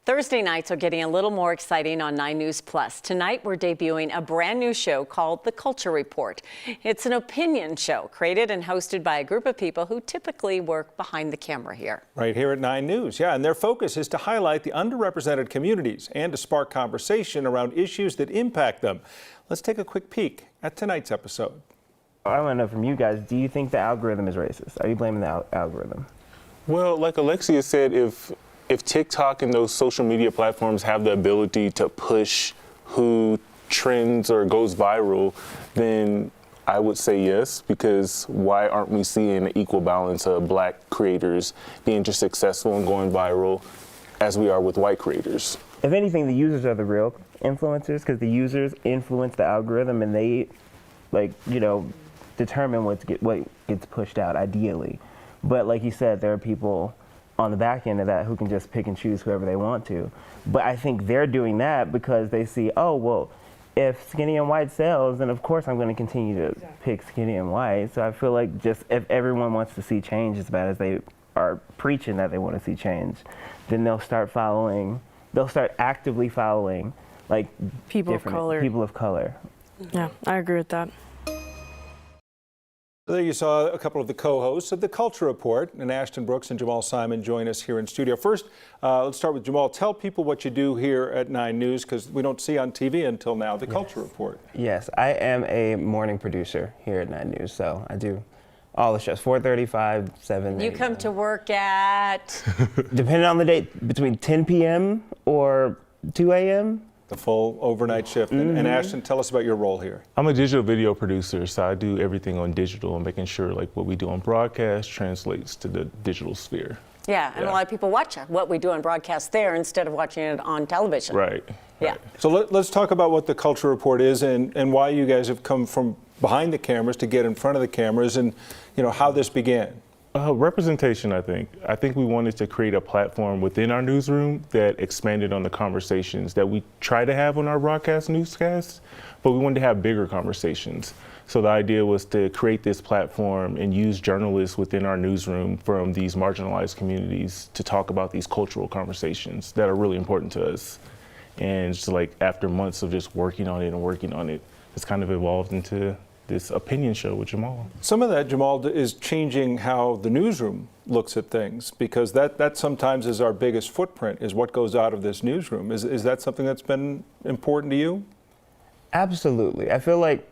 Thursday nights are getting a little more exciting on 9 News Plus. Tonight, we're debuting a brand new show called The Culture Report. It's an opinion show created and hosted by a group of people who typically work behind the camera here. Right here at 9 News, yeah, and their focus is to highlight the underrepresented communities and to spark conversation around issues that impact them. Let's take a quick peek at tonight's episode. I want to know from you guys, do you think the algorithm is racist? Are you blaming the algorithm? Well, like Alexia said, if TikTok and those social media platforms have the ability to push who trends or goes viral, then I would say yes, because why aren't we seeing an equal balance of black creators being just successful and going viral as we are with white creators? If anything, the users are the real influencers, because the users influence the algorithm and they, determine what gets pushed out, ideally. But like you said, there are people on the back end of that who can just pick and choose whoever they want to. But I think they're doing that because they see, oh, well, if skinny and white sells, then of course I'm going to continue to pick skinny and white. So I feel like just if everyone wants to see change as bad as they are preaching that they want to see change, then they'll start actively following like people of color. Yeah, I agree with that. There you saw a couple of the co-hosts of The Culture Report, and Ashton Brooks and Jamal Simon join us here in studio. First, let's start with Jamal. Tell people what you do here at 9 News, because we don't see on TV until now, The Culture Report. Yes, I am a morning producer here at 9 News, so I do all the shows, 4:35, 7. You come to work at? Depending on the date, between 10 p.m. or 2 a.m. The full overnight shift. And Ashton, tell us about your role here. I'm a digital video producer, so I do everything on digital and making sure like what we do on broadcast translates to the digital sphere. Yeah, and a lot of people watch what we do on broadcast there instead of watching it on television. Right. Yeah. So let's talk about what The Culture Report is and why you guys have come from behind the cameras to get in front of the cameras, and how this began. Representation, I think. I think we wanted to create a platform within our newsroom that expanded on the conversations that we try to have on our broadcast newscasts, but we wanted to have bigger conversations. So the idea was to create this platform and use journalists within our newsroom from these marginalized communities to talk about these cultural conversations that are really important to us. And just like after months of just working on it, it's kind of evolved into this opinion show with Jamal. Some of that, Jamal, is changing how the newsroom looks at things, because that sometimes is our biggest footprint, is what goes out of this newsroom. Is that something that's been important to you? Absolutely. I feel like,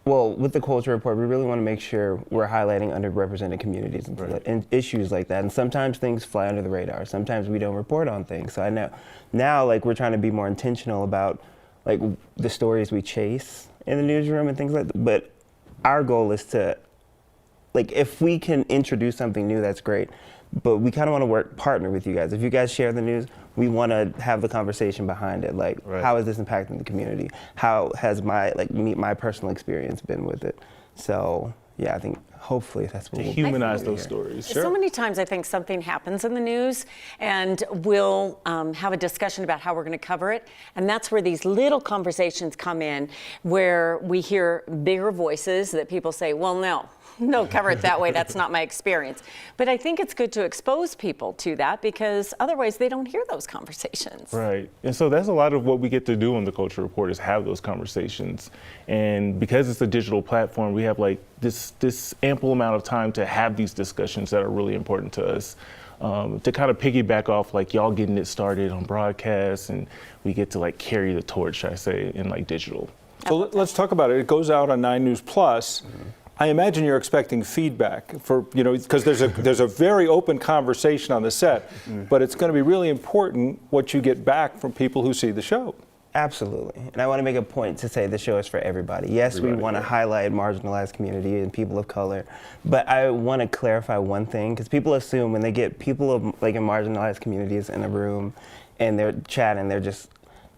well, with the Culture Report, we really want to make sure we're highlighting underrepresented communities and issues like that. And sometimes things fly under the radar. Sometimes we don't report on things. So I know now, we're trying to be more intentional about the stories we chase in the newsroom and things like that. But our goal is to, if we can introduce something new, that's great. But we kind of want to partner with you guys. If you guys share the news, we want to have the conversation behind it. How is this impacting the community? How has my personal experience been with it? So yeah, I think hopefully that's what we'll humanize those stories. Sure. So many times I think something happens in the news and we'll have a discussion about how we're going to cover it. And that's where these little conversations come in, where we hear bigger voices that people say, well, no, cover it that way. That's not my experience. But I think it's good to expose people to that, because otherwise they don't hear those conversations. Right. And so that's a lot of what we get to do on the Culture Report, is have those conversations. And because it's a digital platform, we have this ample amount of time to have these discussions that are really important to us. To kind of piggyback off y'all getting it started on broadcast, and we get to carry the torch, I say, in digital. So let's talk about it. It goes out on 9 News Plus. I imagine you're expecting feedback because there's a very open conversation on the set, but it's going to be really important what you get back from people who see the show. Absolutely. And I want to make a point to say the show is for everybody. Yes, we want to highlight marginalized community and people of color, but I want to clarify one thing, because people assume when they get people of in marginalized communities in a room and they're chatting, they're just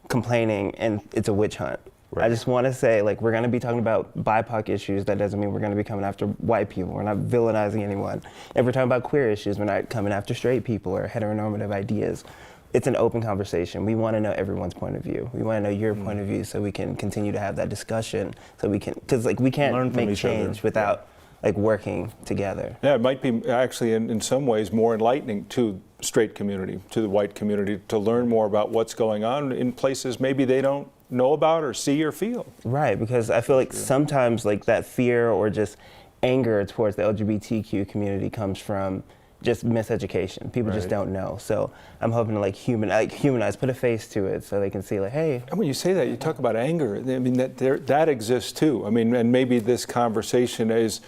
complaining and it's a witch hunt. Right. I just want to say, we're going to be talking about BIPOC issues. That doesn't mean we're going to be coming after white people. We're not villainizing anyone. If we're talking about queer issues, we're not coming after straight people or heteronormative ideas. It's an open conversation. We want to know everyone's point of view. We want to know your point of view so we can continue to have that discussion. So we can, because we can't make change without working together. Yeah, it might be actually in some ways more enlightening to straight community, to the white community, to learn more about what's going on in places maybe they don't know about or see or feel. Right, because I feel like sometimes like that fear or just anger towards the LGBTQ community comes from just miseducation. People just don't know. So I'm hoping to like humanize, put a face to it so they can see like, hey. And when you say that, you talk about anger. I mean, that exists too. I mean, and maybe this conversation is,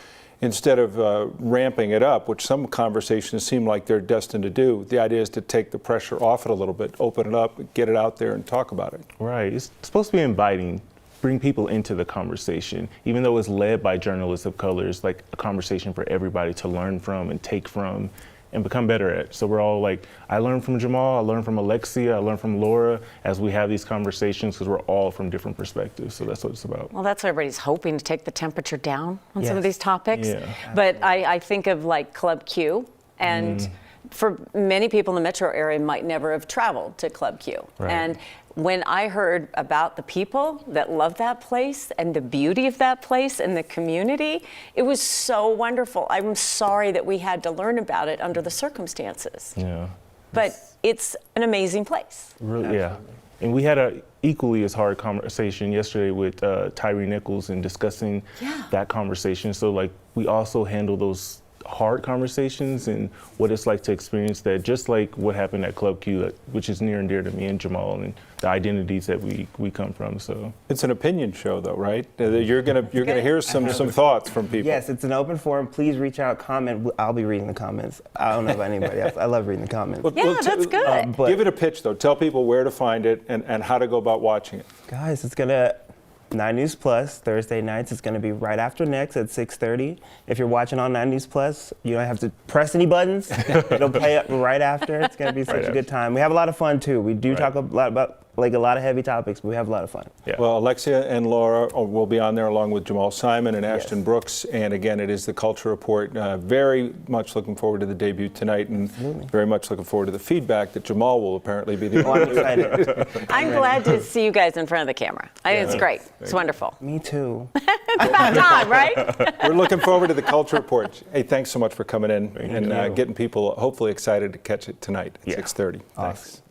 instead of ramping it up, which some conversations seem like they're destined to do, the idea is to take the pressure off it a little bit, open it up, get it out there and talk about it. Right. It's supposed to be inviting, bring people into the conversation, even though it's led by journalists of color. It's like a conversation for everybody to learn from and take from and become better at. So we're all like, I learned from Jamal, I learned from Alexia, I learned from Laura, as we have these conversations, because we're all from different perspectives. So that's what it's about. Well, that's what everybody's hoping, to take the temperature down on some of Yes. these topics. Yeah. But I think of like Club Q, and for many people in the metro area might never have traveled to Club Q. Right. And when I heard about the people that love that place and the beauty of that place and the community, it was so wonderful. I'm sorry that we had to learn about it under the circumstances. Yeah. But it's an amazing place. Really, yeah. And we had a equally as hard conversation yesterday with Tyree Nichols and discussing that conversation. So like we also handle those hard conversations and what it's like to experience that, just like what happened at Club Q, which is near and dear to me and Jamal, and the identities that we come from. So It's an opinion show, though, right? You're gonna hear some thoughts from people. Yes, it's an open forum. Please reach out, comment. I'll be reading the comments. I don't know about anybody else. I love reading the comments. Well, Yeah, that's good. But Give it a pitch, though. Tell people where to find it and how to go about watching it. guys, it's gonna 9 News Plus Thursday nights. It's gonna be right after next at 6:30. If you're watching on 9 News Plus, you don't have to press any buttons. It'll play up right after. It's gonna be such a good time. We have a lot of fun too. We do talk a lot about like a lot of heavy topics, but we have a lot of fun. yeah. Well, Alexia and Laura will be on there along with Jamal Simon and Ashton Brooks. And again, it is the Culture Report. Very much looking forward to the debut tonight, and very much looking forward to the feedback that Jamal will apparently be the Oh, I'm excited. I'm glad to see you guys in front of the camera. I think it's great. It's wonderful. Me too. It's about time, right? We're looking forward to the Culture Report. Hey, thanks so much for coming in and getting people hopefully excited to catch it tonight at 6:30. Awesome.